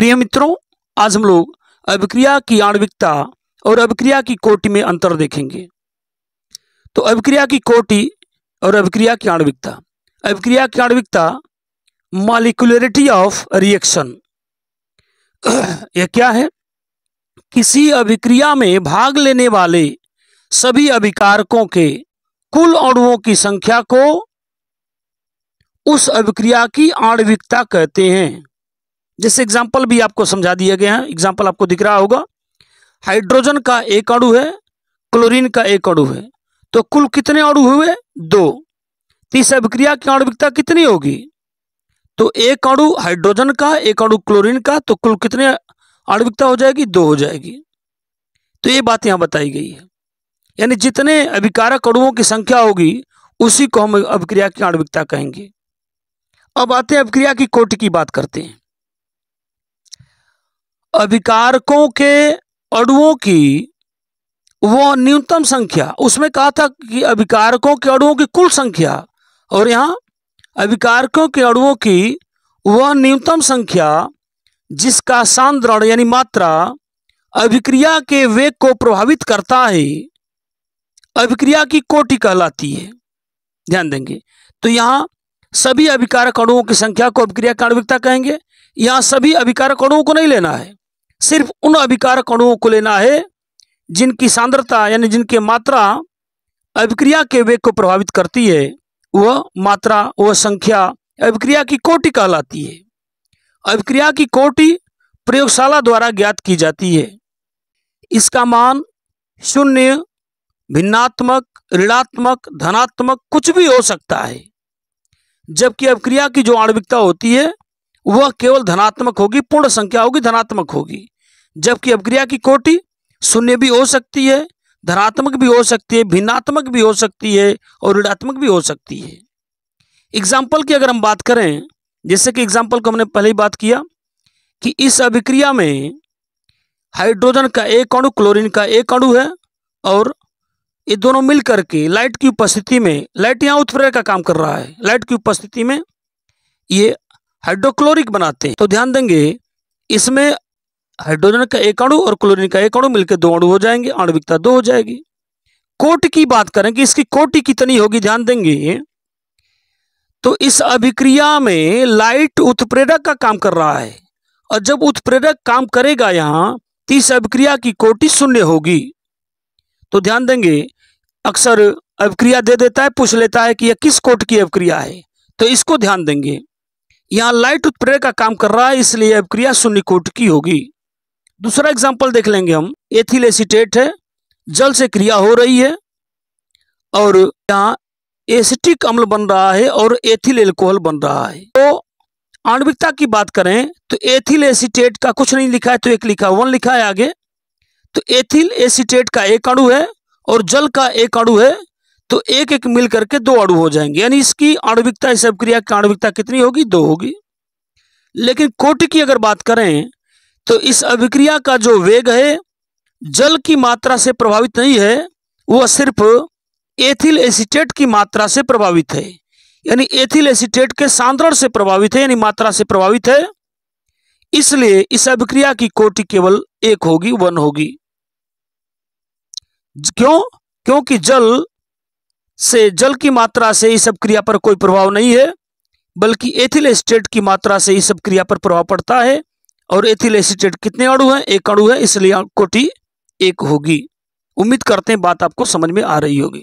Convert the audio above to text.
प्रिय मित्रों, आज हम लोग अभिक्रिया की आणविकता और अभिक्रिया की कोटि में अंतर देखेंगे। तो अभिक्रिया की कोटि और अभिक्रिया की आणविकता। अभिक्रिया की आणविकता मॉलिक्यूलरिटी ऑफ रिएक्शन। यह क्या है? किसी अभिक्रिया में भाग लेने वाले सभी अभिकारकों के कुल अणुओं की संख्या को उस अभिक्रिया की आणविकता कहते हैं। जैसे एग्जाम्पल भी आपको समझा दिया गया है। एग्जाम्पल आपको दिख रहा होगा, हाइड्रोजन का एक अणु है, क्लोरीन का एक अणु है, तो कुल कितने अणु हुए? 2। तो इस अभिक्रिया की आणविकता कितनी होगी? तो एक अणु हाइड्रोजन का, एक अणु क्लोरीन का, तो कुल कितने आणविकता हो जाएगी? 2 हो जाएगी। तो ये बात यहाँ बताई गई है, यानी जितने अभिकारक अणुओं की संख्या होगी उसी को हम अभिक्रिया की आणविकता कहेंगे। अब आते हैं अभिक्रिया की कोटि की बात करते हैं। अभिकारकों के अणुओं की वो न्यूनतम संख्या, उसमें कहा था कि अभिकारकों के अणुओं की कुल संख्या, और यहाँ अभिकारकों के अणुओं की वह न्यूनतम संख्या जिसका सांद्रण यानी मात्रा अभिक्रिया के वेग को प्रभावित करता है, अभिक्रिया की कोटि कहलाती है। ध्यान देंगे, तो यहाँ सभी अभिकारक अणुओं की संख्या को अभिक्रिया की आणविकता कहेंगे। यहाँ सभी अभिकारक अणुओं को नहीं लेना है, सिर्फ उन अभिकारक अणुओं को लेना है जिनकी सांद्रता यानी जिनकी मात्रा अभिक्रिया के वेग को प्रभावित करती है। वह मात्रा, वह संख्या अभिक्रिया की कोटि कहलाती है। अभिक्रिया की कोटि प्रयोगशाला द्वारा ज्ञात की जाती है। इसका मान 0, भिन्नात्मक, ऋणात्मक, धनात्मक कुछ भी हो सकता है। जबकि अभिक्रिया की जो आणविकता होती है वह केवल धनात्मक होगी, पूर्ण संख्या होगी, धनात्मक होगी। जबकि अभिक्रिया की कोटि 0 भी हो सकती है, धनात्मक भी हो सकती है, भिन्नात्मक भी हो सकती है और ऋणात्मक भी हो सकती है। एग्जाम्पल की अगर हम बात करें, जैसे कि एग्जाम्पल को हमने पहले ही बात किया कि इस अभिक्रिया में हाइड्रोजन का एक अणु, क्लोरीन का एक अणु है, और ये दोनों मिल करके लाइट की उपस्थिति में, लाइट यहाँ उत्प्रेरक का काम कर रहा है, लाइट की उपस्थिति में ये हाइड्रोक्लोरिक बनाते हैं। तो ध्यान देंगे, इसमें हाइड्रोजन का एक अणु और क्लोरीन का एक अणु मिलकर 2 अणु हो जाएंगे, आणविकता 2 हो जाएगी। कोटि की बात करें कि इसकी कोटि कितनी होगी, ध्यान देंगे तो इस अभिक्रिया में लाइट उत्प्रेरक का काम कर रहा है, और जब उत्प्रेरक काम करेगा यहाँ, तो इस अभिक्रिया की कोटि 0 होगी। तो ध्यान देंगे, अक्सर अभिक्रिया दे देता है, पूछ लेता है कि यह किस कोटि की अभिक्रिया है, तो इसको ध्यान देंगे। यहाँ लाइट उत्प्रेरक का काम कर रहा है, इसलिए अभिक्रिया 0 कोटि की होगी। दूसरा एग्जाम्पल देख लेंगे हम। एथिल एसीटेट है, जल से क्रिया हो रही है और यहाँ एसिटिक अम्ल बन रहा है और एथिल एल्कोहल बन रहा है। तो आणविकता की बात करें तो एथिल एसीटेट का कुछ नहीं लिखा है, तो एक लिखा 1 लिखा है आगे। तो एथिल एसीटेट का एक अणु है और जल का एक अणु है, तो एक एक मिल करके 2 अणु हो जाएंगे, यानी इसकी आणविकता, इस अभिक्रिया की आणविकता कितनी होगी? 2 होगी। लेकिन कोटि की अगर बात करें तो इस अभिक्रिया का जो वेग है जल की मात्रा से प्रभावित नहीं है, वह सिर्फ एथिल एसीटेट की मात्रा से प्रभावित है, यानी एथिल एसीटेट के सांद्रण से प्रभावित है, यानी मात्रा से प्रभावित है। इसलिए इस अभिक्रिया की कोटि केवल 1 होगी, 1 होगी। क्यों? क्योंकि जल की मात्रा से इस अभिक्रिया पर कोई प्रभाव नहीं है, बल्कि एथिल एसीटेट की मात्रा से इस अभिक्रिया पर प्रभाव पड़ता है। और एथिल एसीटेट कितने अणु हैं? 1 अणु है, इसलिए कोटि 1 होगी। उम्मीद करते हैं बात आपको समझ में आ रही होगी।